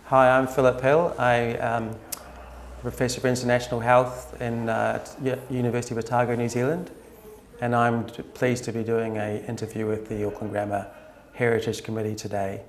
Hi, I'm Philip Hill. I am Professor of International Health in University of Otago, New Zealand, and I'm pleased to be doing an interview with the Auckland Grammar Heritage Committee today.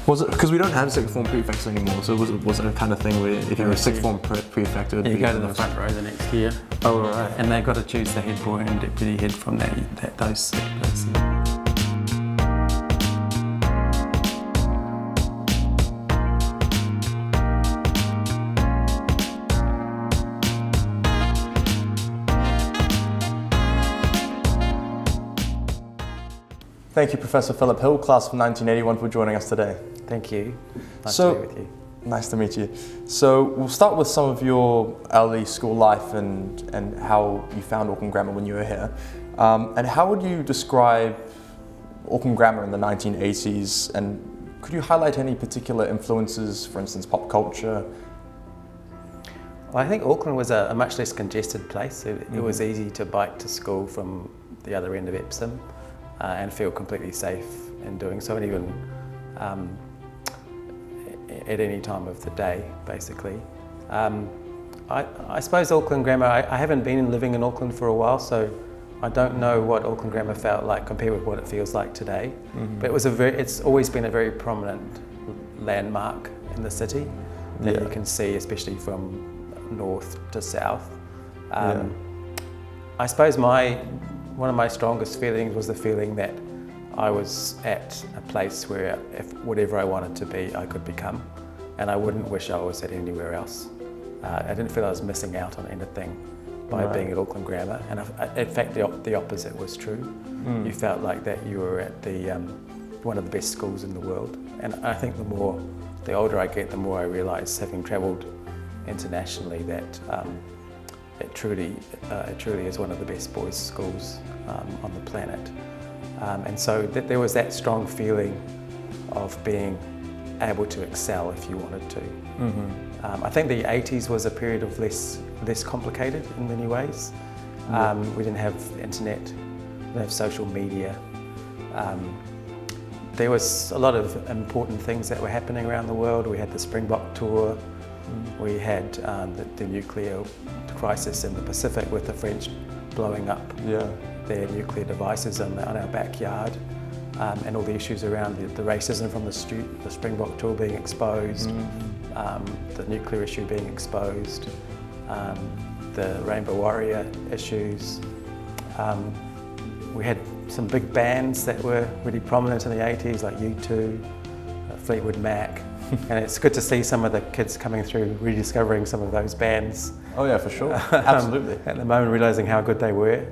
Was it because we don't have sixth form prefects anymore? So was it a kind of thing where if you're a sixth form prefect, it would you be go to the front row the next year. Oh right. And they've got to choose the head boy and deputy head from those sectors. Thank you, Professor Philip Hill, class of 1981, for joining us today. Thank you. Nice to be with you. Nice to meet you. So we'll start with some of your early school life and how you found Auckland Grammar when you were here. And how would you describe Auckland Grammar in the 1980s? And could you highlight any particular influences, for instance, pop culture? Well, I think Auckland was a much less congested place. It was easy to bike to school from the other end of Epsom. And feel completely safe in doing so, and even at any time of the day, basically. I suppose Auckland Grammar, I haven't been living in Auckland for a while, so I don't know what Auckland Grammar felt like compared with what it feels like today. But it's always been a very prominent landmark in the city that you can see, especially from north to south. I suppose one of my strongest feelings was the feeling that I was at a place where if whatever I wanted to be, I could become, and I wouldn't wish I was at anywhere else. I didn't feel I was missing out on anything by being at Auckland Grammar, and in fact the opposite was true. You felt like that you were at one of the best schools in the world, and I think the older I get, the more I realise, having travelled internationally, that it truly is one of the best boys' schools on the planet. And so there was that strong feeling of being able to excel if you wanted to. I think the 80s was a period of less complicated in many ways. We didn't have internet, we didn't have social media. There was a lot of important things that were happening around the world. We had the Springbok tour. We had the nuclear crisis in the Pacific with the French blowing up their nuclear devices on our backyard, and all the issues around the racism from the Springbok tour being exposed, the nuclear issue being exposed, the Rainbow Warrior issues. We had some big bands that were really prominent in the 80s, like U2, Fleetwood Mac. And it's good to see some of the kids coming through, rediscovering some of those bands. Oh yeah, for sure, absolutely. At the moment, realising how good they were.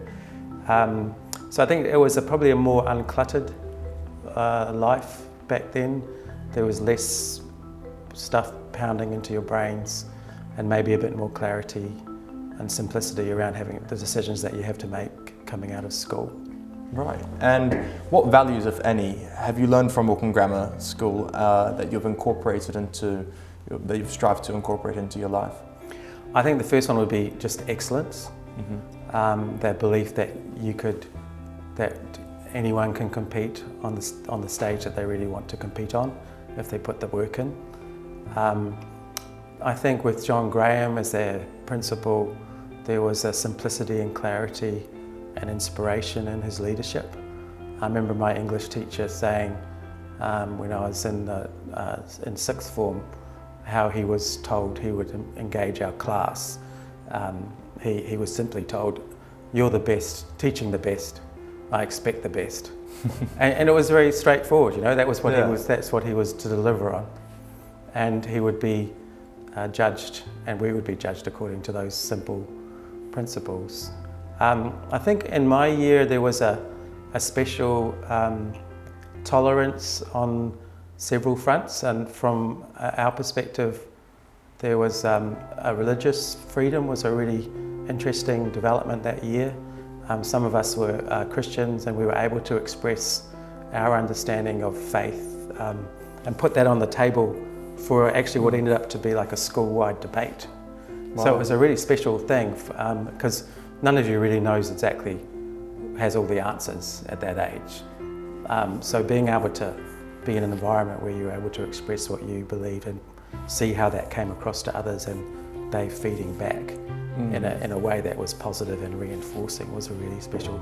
So I think it was probably a more uncluttered life back then. There was less stuff pounding into your brains, and maybe a bit more clarity and simplicity around having the decisions that you have to make coming out of school. Right. And what values, if any, have you learned from Auckland Grammar School that you've strived to incorporate into your life? I think the first one would be just excellence. That belief that that anyone can compete on the stage that they really want to compete on if they put the work in. I think with John Graham as their principal, there was a simplicity and clarity and inspiration in his leadership. I remember my English teacher saying when I was in sixth form how he was told he would engage our class. He was simply told, "You're the best, teaching the best, I expect the best." and it was very straightforward, you know, that's what he was to deliver on. And he would be judged, and we would be judged according to those simple principles. I think in my year there was a special tolerance on several fronts, and from our perspective there was a religious freedom was a really interesting development that year. Some of us were Christians, and we were able to express our understanding of faith and put that on the table for actually what ended up to be like a school-wide debate. Wow. So it was a really special thing because none of you really knows exactly, has all the answers at that age. So being able to be in an environment where you're able to express what you believe and see how that came across to others and they feeding back in a way that was positive and reinforcing was a really special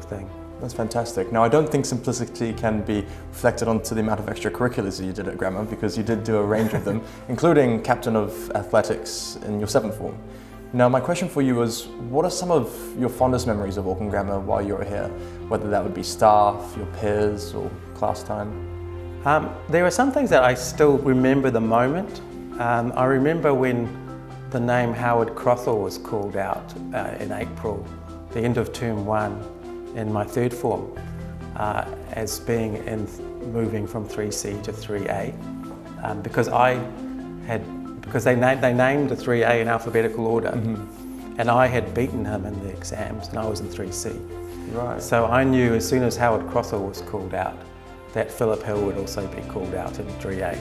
thing. That's fantastic. Now, I don't think simplicity can be reflected onto the amount of extracurriculars that you did at Grammar, because you did do a range of them, including captain of athletics in your 7th form. Now, my question for you is, what are some of your fondest memories of Auckland Grammar while you were here? Whether that would be staff, your peers, or class time? There are some things that I still remember the moment. I remember when the name Howard Crothall was called out in April, the end of term 1 in my 3rd form, as being moving from 3C to 3A, because they named the 3A in alphabetical order, and I had beaten him in the exams, and I was in 3C. Right. So I knew as soon as Howard Crothall was called out that Philip Hill would also be called out in 3A.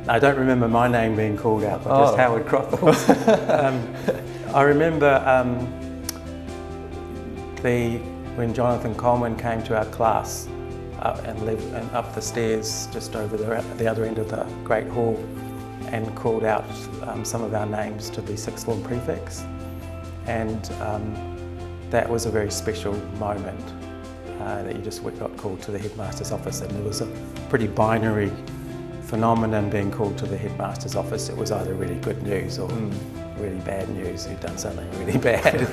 I don't remember my name being called out, but just Howard Crothall. I remember when Jonathan Coleman came to our class and up the stairs just over the other end of the Great Hall and called out some of our names to be 6th form prefects. And that was a very special moment that you just got called to the headmaster's office, and it was a pretty binary phenomenon being called to the headmaster's office. It was either really good news or really bad news, you'd done something really bad.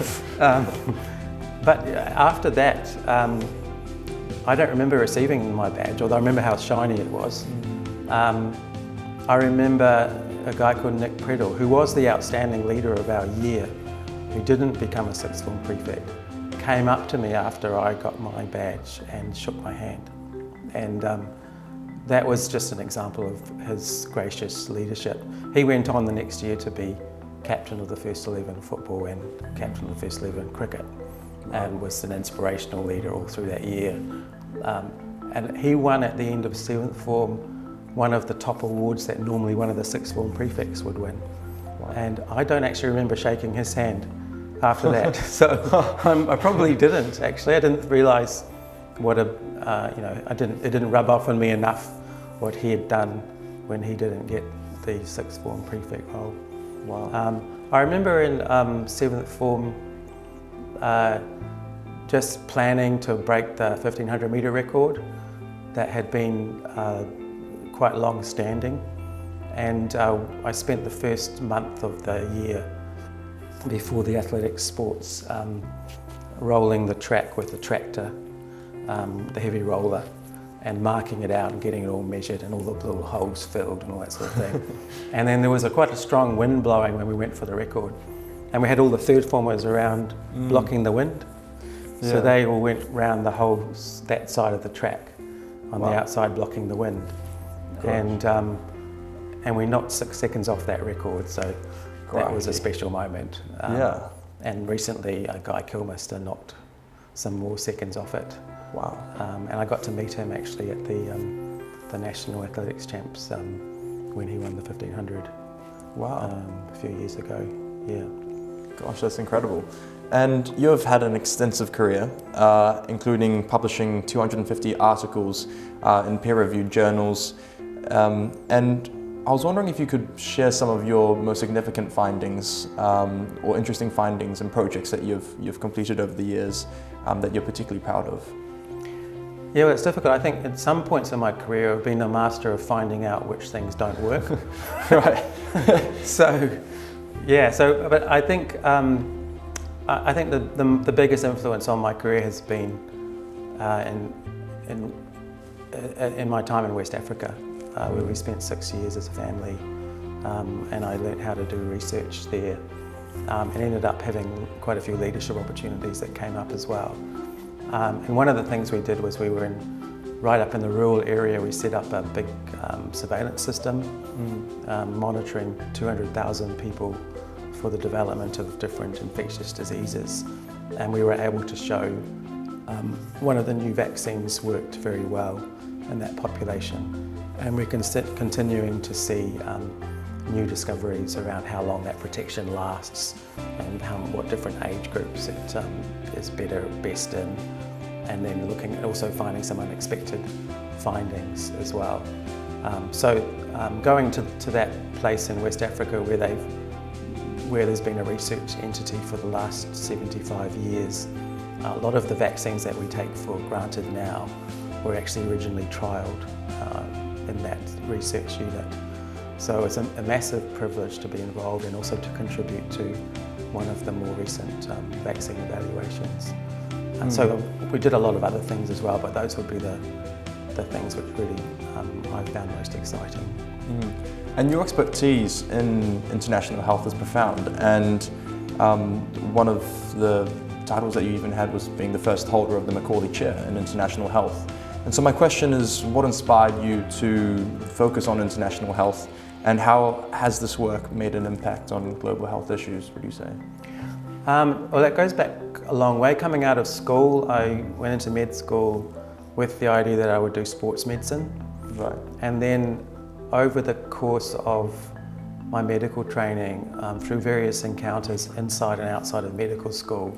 But after that, I don't remember receiving my badge, although I remember how shiny it was. I remember a guy called Nick Predel, who was the outstanding leader of our year, who didn't become a 6th form prefect, came up to me after I got my badge and shook my hand. And that was just an example of his gracious leadership. He went on the next year to be captain of the first 11 football and captain of the first 11 cricket, and was an inspirational leader all through that year. And he won at the end of 7th form one of the top awards that normally one of the 6th form prefects would win. Wow. And I don't actually remember shaking his hand after that. So I probably didn't actually. I didn't realise what it didn't rub off on me enough what he had done when he didn't get the 6th form prefect role. Wow. I remember in 7th form just planning to break the 1500 metre record that had been quite long standing, and I spent the first month of the year before the athletic sports rolling the track with the tractor, the heavy roller, and marking it out and getting it all measured and all the little holes filled and all that sort of thing. And then there was quite a strong wind blowing when we went for the record, and we had all the 3rd formers around blocking the wind. Yeah. So they all went round that side of the track on the outside blocking the wind. And we knocked 6 seconds off that record, so that was a special moment. And recently Guy Kilmister knocked some more seconds off it. Wow. And I got to meet him actually at the National Athletics Champs when he won the 1500. Wow. A few years ago, yeah. Gosh, that's incredible. And you have had an extensive career, including publishing 250 articles in peer-reviewed journals. And I was wondering if you could share some of your most significant findings or interesting findings and projects that you've completed over the years that you're particularly proud of. Yeah, well, it's difficult. I think at some points in my career I've been a master of finding out which things don't work. Right. But I think the biggest influence on my career has been in my time in West Africa, where we spent 6 years as a family, and I learnt how to do research there, and ended up having quite a few leadership opportunities that came up as well. And one of the things we did was we were right up in the rural area. We set up a big surveillance system, monitoring 200,000 people for the development of different infectious diseases, and we were able to show one of the new vaccines worked very well in that population, And we're continuing to see new discoveries around how long that protection lasts and what different age groups it is best in, and then looking at also finding some unexpected findings as well. Going to that place in West Africa where there's been a research entity for the last 75 years, a lot of the vaccines that we take for granted now were actually originally trialled in that research unit. So it's a massive privilege to be involved and also to contribute to one of the more recent vaccine evaluations. And so we did a lot of other things as well, but those would be the things which really I found most exciting. And your expertise in international health is profound, and one of the titles that you even had was being the first holder of the Macaulay Chair in international health. And so my question is, what inspired you to focus on international health, and how has this work made an impact on global health issues, would you say? Well, that goes back a long way. Coming out of school, I went into med school with the idea that I would do sports medicine. Right. And then over the course of my medical training, through various encounters inside and outside of medical school,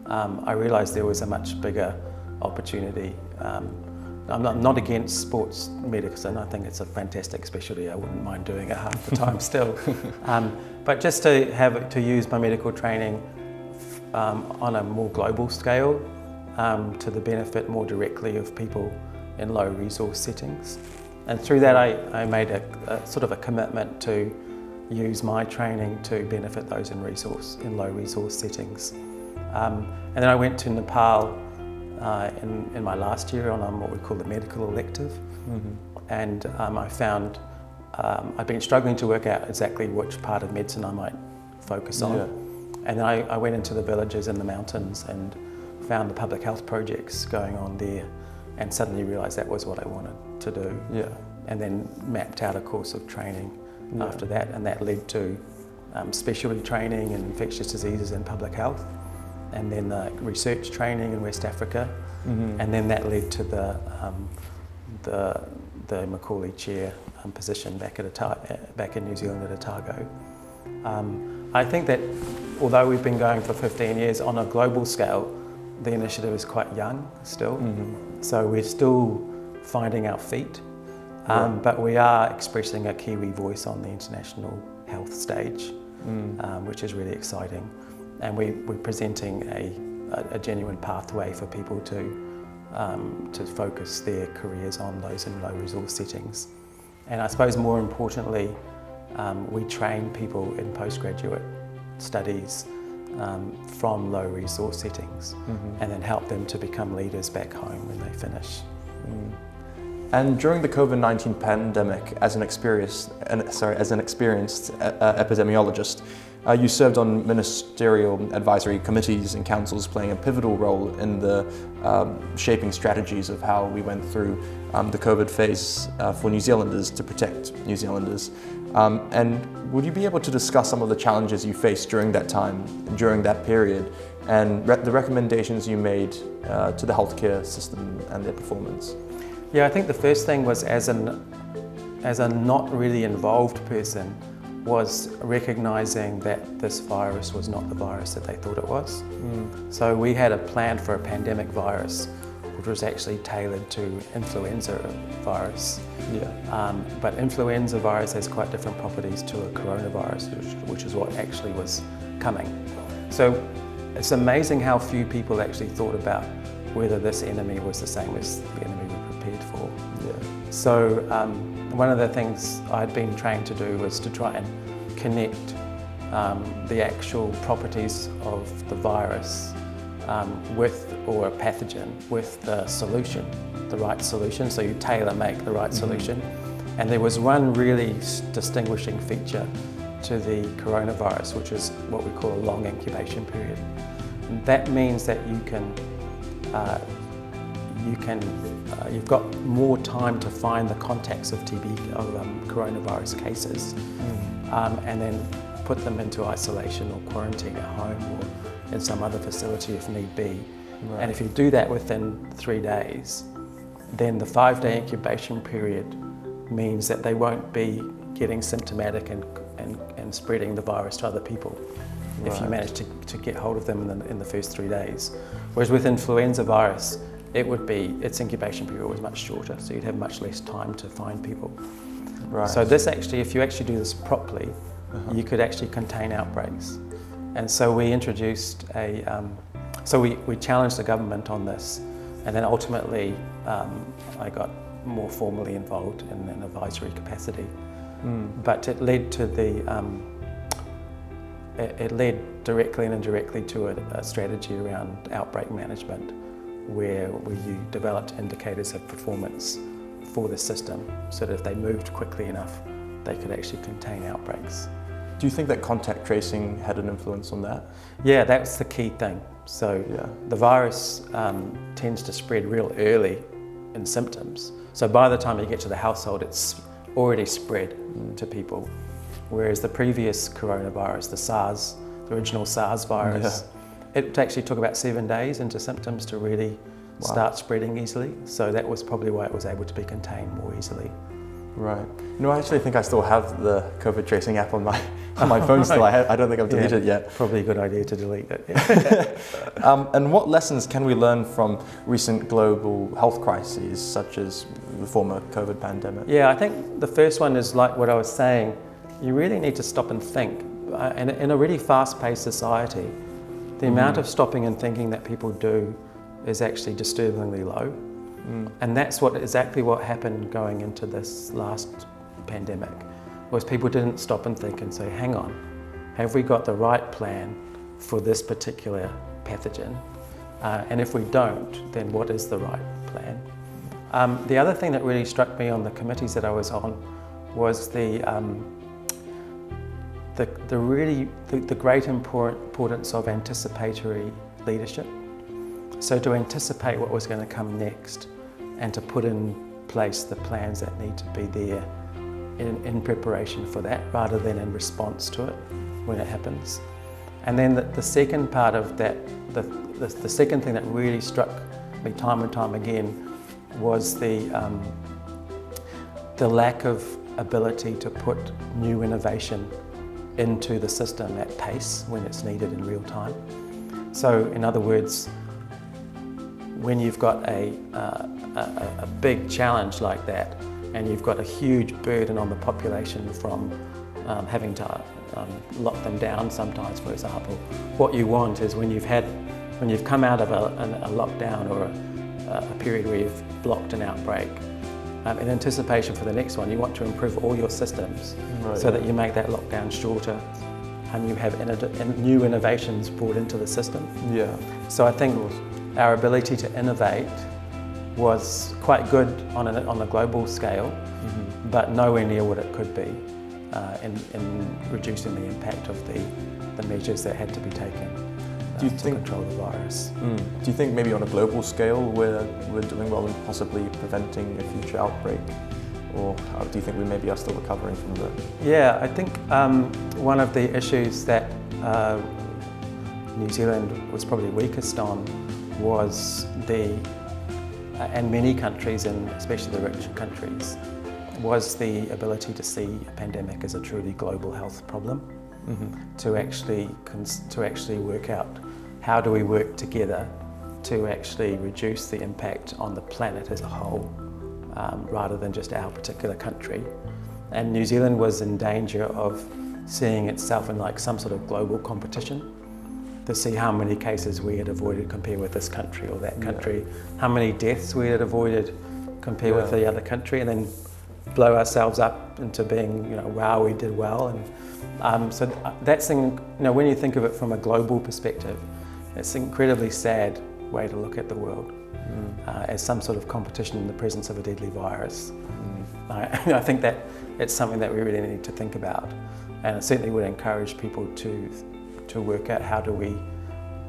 I realised there was a much bigger opportunity. I'm not against sports medicine. I think it's a fantastic specialty. I wouldn't mind doing it half the time still. But just to use my medical training on a more global scale, to the benefit more directly of people in low resource settings. And through that I made a sort of a commitment to use my training to benefit those in low resource settings. And then I went to Nepal in my last year on what we call the medical elective. And I found I'd been struggling to work out exactly which part of medicine I might focus on. And then I went into the villages in the mountains and found the public health projects going on there, and suddenly realised that was what I wanted to do. And then mapped out a course of training after that, and that led to specialty training in infectious diseases and public health, and then the research training in West Africa, and then that led to the Macaulay Chair position back in New Zealand at Otago. I think that although we've been going for 15 years on a global scale, the initiative is quite young still, so we're still finding our feet, but we are expressing a Kiwi voice on the international health stage, which is really exciting, and we're presenting a genuine pathway for people to focus their careers on those in low resource settings. And I suppose more importantly, we train people in postgraduate studies from low resource settings, and then help them to become leaders back home when they finish. And during the COVID-19 pandemic, as an experienced epidemiologist, you served on ministerial advisory committees and councils, playing a pivotal role in the shaping strategies of how we went through the COVID phase for New Zealanders to protect New Zealanders. And would you be able to discuss some of the challenges you faced during that time, during that period, and the recommendations you made to the healthcare system and their performance? Yeah, I think the first thing was, as a not really involved person, was recognising that this virus was not the virus that they thought it was. So we had a plan for a pandemic virus, which was actually tailored to influenza virus. But influenza virus has quite different properties to a coronavirus, which is what actually was coming. So it's amazing how few people actually thought about whether this enemy was the same as the enemy we prepared for. So one of the things I'd been trained to do was to try and connect the actual properties of the virus or a pathogen with the solution, the right solution. So you tailor-make the right solution. And there was one really distinguishing feature to the coronavirus, which is what we call a long incubation period. And that means that you've got more time to find the contacts of coronavirus cases, and then put them into isolation or quarantine at home or in some other facility if need be. And if you do that within 3 days, then the 5-day incubation period means that they won't be getting symptomatic and spreading the virus to other people if you manage to get hold of them in the first 3 days. Whereas with influenza virus, its incubation period was much shorter, so you'd have much less time to find people. Right. So this actually, if you actually do this properly, you could actually contain outbreaks. And so we introduced we challenged the government on this, and then ultimately I got more formally involved in an advisory capacity. But it led to it led directly and indirectly to a strategy around outbreak management, where we developed indicators of performance for the system, so that if they moved quickly enough, they could actually contain outbreaks. Do you think that contact tracing had an influence on that? Yeah, that's the key thing. So the virus tends to spread real early in symptoms. So by the time you get to the household, it's already spread to people. Whereas the previous coronavirus, the original SARS virus, it actually took about 7 days into symptoms to really start spreading easily. So that was probably why it was able to be contained more easily. Right. I actually think I still have the COVID tracing app on my phone still. I don't think I've deleted it yet. Probably a good idea to delete it. And what lessons can we learn from recent global health crises, such as the former COVID pandemic? Yeah, I think the first one is like what I was saying. You really need to stop and think. And in a really fast-paced society, the amount of stopping and thinking that people do is actually disturbingly low. And that's exactly what happened going into this last pandemic, was people didn't stop and think and say, hang on, have we got the right plan for this particular pathogen? And if we don't, then what is the right plan? The other thing that really struck me on the committees that I was on was the great importance of anticipatory leadership. So to anticipate what was going to come next and to put in place the plans that need to be there in preparation for that, rather than in response to it when it happens. And then the second part of that, the second thing that really struck me time and time again was the lack of ability to put new innovation into the system at pace when it's needed in real time. So in other words, when you've got a big challenge like that, and you've got a huge burden on the population from having to lock them down sometimes, for example, what you want is when you've come out of a lockdown or a period where you've blocked an outbreak, in anticipation for the next one, you want to improve all your systems so that you make that lockdown shorter and you have new innovations brought into the system. Yeah. So I think our ability to innovate was quite good on a global scale, but nowhere near what it could be in reducing the impact of the measures that had to be taken to control the virus. Do you think maybe on a global scale we're doing well in possibly preventing a future outbreak? Or do you think we maybe are still recovering from that? Yeah, I think one of the issues that New Zealand was probably weakest on was and many countries, and especially the rich countries, was the ability to see a pandemic as a truly global health problem. To actually work out how do we work together to actually reduce the impact on the planet as a whole, rather than just our particular country. And New Zealand was in danger of seeing itself in like some sort of global competition to see how many cases we had avoided compared with this country or that country, how many deaths we had avoided compared with the other country, and then blow ourselves up into being, wow, we did well. And so that's, when you think of it from a global perspective, it's an incredibly sad way to look at the world, as some sort of competition in the presence of a deadly virus. I think that it's something that we really need to think about, and it certainly would encourage people to work out how do we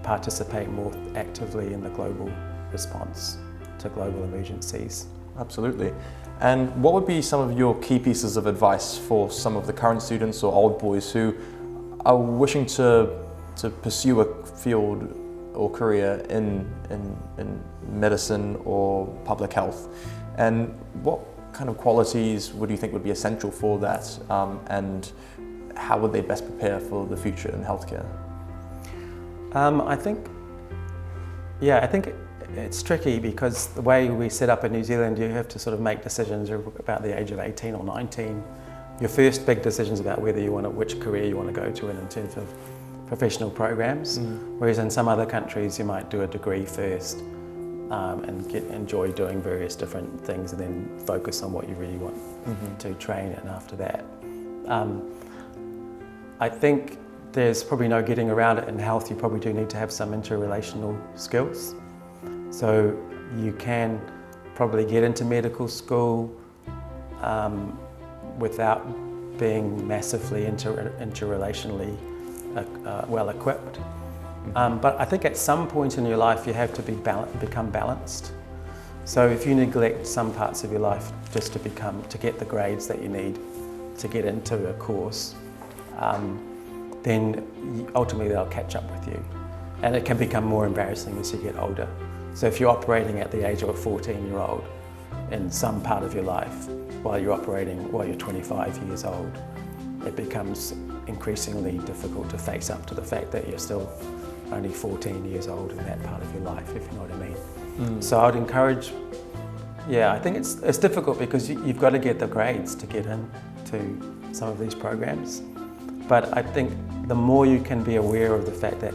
participate more actively in the global response to global emergencies. Absolutely. And what would be some of your key pieces of advice for some of the current students or old boys who are wishing to pursue a field or career in medicine or public health? And what kind of qualities would you think would be essential for that, and how would they best prepare for the future in healthcare? I think it's tricky because the way we set up in New Zealand, you have to sort of make decisions about the age of 18 or 19. Your first big decisions about which career you want to go to in terms of professional programs, whereas in some other countries you might do a degree first and enjoy doing various different things and then focus on what you really want to train in after that. I think there's probably no getting around it. In health, you probably do need to have some interrelational skills. So you can probably get into medical school without being massively interrelationally well equipped. But I think at some point in your life you have to become balanced. So if you neglect some parts of your life just to get the grades that you need to get into a course, then ultimately they'll catch up with you. And it can become more embarrassing as you get older. So if you're operating at the age of a 14-year-old in some part of your life while you're 25 years old, it becomes increasingly difficult to face up to the fact that you're still only 14 years old in that part of your life, if you know what I mean. So I'd encourage, I think it's difficult because you've got to get the grades to get into some of these programs. But I think the more you can be aware of the fact that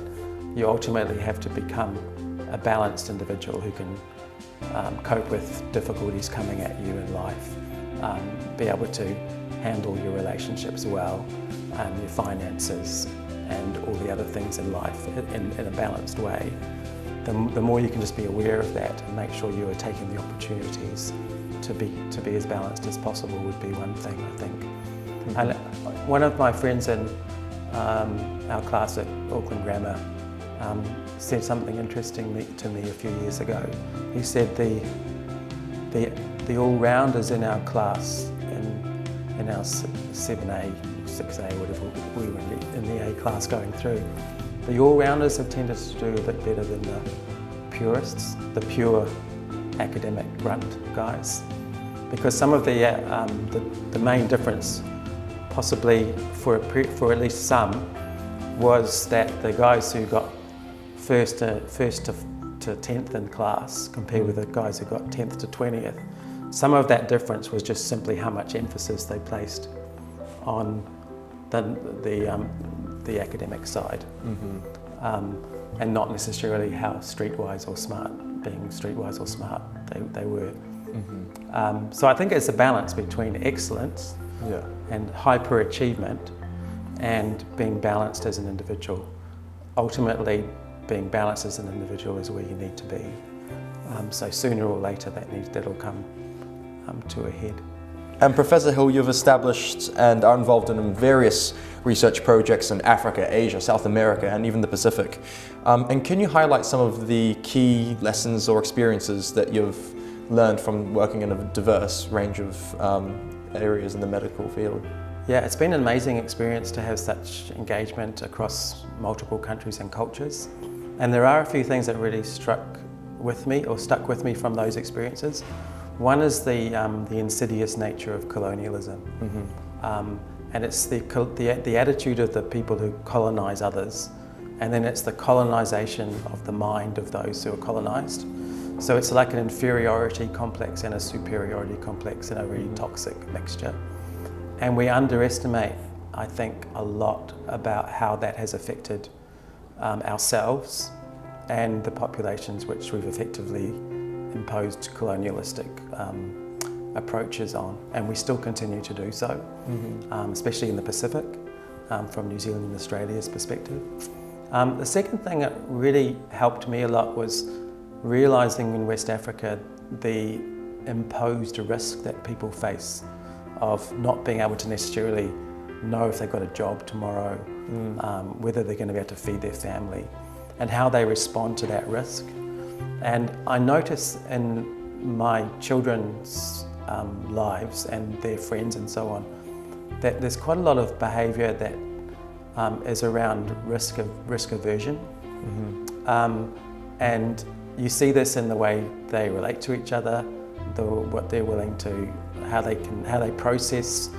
you ultimately have to become a balanced individual who can cope with difficulties coming at you in life, be able to handle your relationships well, your finances and all the other things in life in a balanced way, the more you can just be aware of that and make sure you are taking the opportunities to be as balanced as possible would be one thing, I think. And one of my friends in our class at Auckland Grammar said something interesting to me a few years ago. He said the all-rounders in our class, in our 7A, 6A, whatever we were in the A class going through, the all-rounders have tended to do a bit better than the purists, the pure academic grunt guys. Because some of the main difference, possibly for at least some, was that the guys who got first to 10th in class compared with the guys who got 10th to 20th, some of that difference was just simply how much emphasis they placed on the academic side, and not necessarily how streetwise or smart they were. So I think it's a balance between excellence and hyper-achievement and being balanced as an individual. Ultimately, being balanced as an individual is where you need to be. So sooner or later that'll come to a head. And Professor Hill, you've established and are involved in various research projects in Africa, Asia, South America, and even the Pacific. And can you highlight some of the key lessons or experiences that you've learned from working in a diverse range of areas in the medical field? Yeah, it's been an amazing experience to have such engagement across multiple countries and cultures. And there are a few things that really stuck with me from those experiences. One is the insidious nature of colonialism. And it's the attitude of the people who colonize others, and then it's the colonization of the mind of those who are colonized. So it's like an inferiority complex and a superiority complex in a really toxic mixture. And we underestimate, I think, a lot about how that has affected ourselves and the populations which we've effectively imposed colonialistic approaches on, and we still continue to do so, especially in the Pacific, from New Zealand and Australia's perspective. The second thing that really helped me a lot was realising in West Africa the imposed risk that people face of not being able to necessarily know if they've got a job tomorrow, whether they're going to be able to feed their family, and how they respond to that risk. And I notice in my children's lives and their friends and so on, that there's quite a lot of behaviour that is around risk aversion. And you see this in the way they relate to each other, how how they process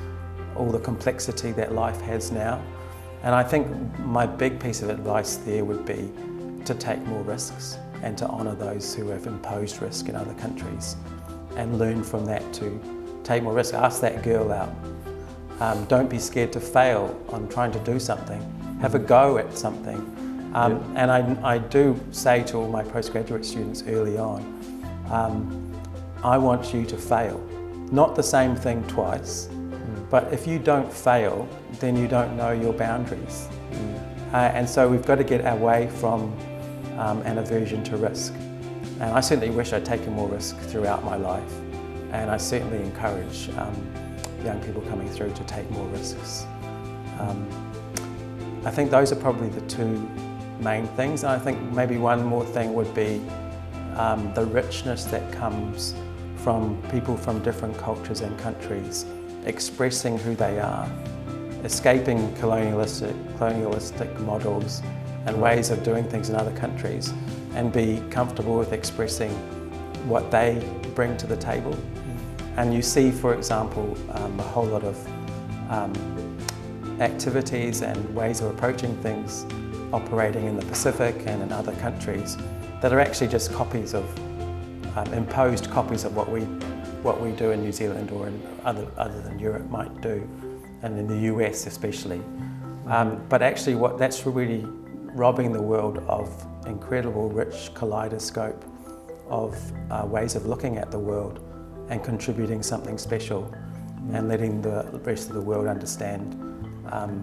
all the complexity that life has now. And I think my big piece of advice there would be to take more risks and to honour those who have imposed risk in other countries and learn from that to take more risk. Ask that girl out. Don't be scared to fail on trying to do something. Have a go at something. And I do say to all my postgraduate students early on, I want you to fail. Not the same thing twice, but if you don't fail, then you don't know your boundaries. And so we've got to get away from an aversion to risk. And I certainly wish I'd taken more risk throughout my life. And I certainly encourage young people coming through to take more risks. I think those are probably the two main things. And I think maybe one more thing would be the richness that comes from people from different cultures and countries expressing who they are, escaping colonialistic models and ways of doing things in other countries, and be comfortable with expressing what they bring to the table. And you see, for example, a whole lot of activities and ways of approaching things operating in the Pacific and in other countries that are actually just copies of, imposed copies of what we do in New Zealand or in other than Europe might do, and in the US especially. But actually that's really robbing the world of incredible rich kaleidoscope of ways of looking at the world and contributing something special and letting the rest of the world understand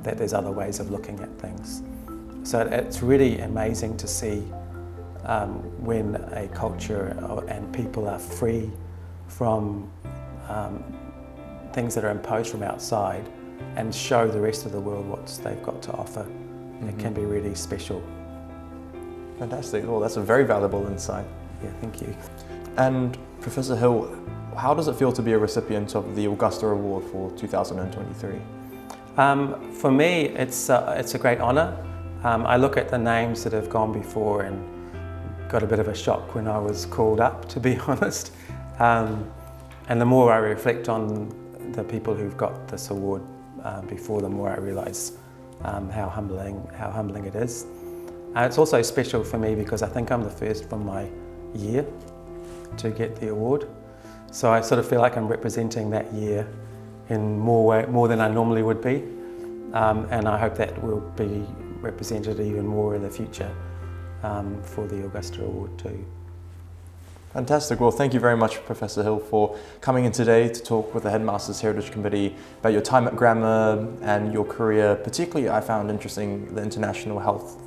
that there's other ways of looking at things. So it's really amazing to see when a culture and people are free from things that are imposed from outside and show the rest of the world what they've got to offer. It can be really special. Fantastic. Well, that's a very valuable insight. Yeah, thank you. And Professor Hill, how does it feel to be a recipient of the Augusta Award for 2023? For me, it's a great honour. I look at the names that have gone before and got a bit of a shock when I was called up, to be honest. And the more I reflect on the people who've got this award before, the more I realise how humbling it is. It's also special for me because I think I'm the first from my year to get the award. So I sort of feel like I'm representing that year in more than I normally would be. And I hope that will be represented even more in the future for the Augusta Award too. Fantastic. Well, thank you very much, Professor Hill, for coming in today to talk with the Headmasters Heritage Committee about your time at Grammar and your career. Particularly, I found interesting the international health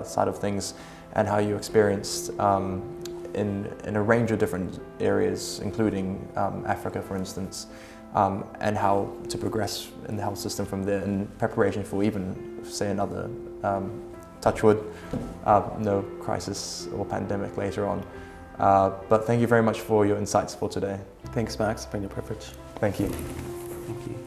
side of things and how you experienced in a range of different areas, including Africa, for instance, and how to progress in the health system from there in preparation for even, say, another, touch wood, no crisis or pandemic later on. But thank you very much for your insights for today. Thanks, Mark. It's been a privilege. Thank you. Thank you.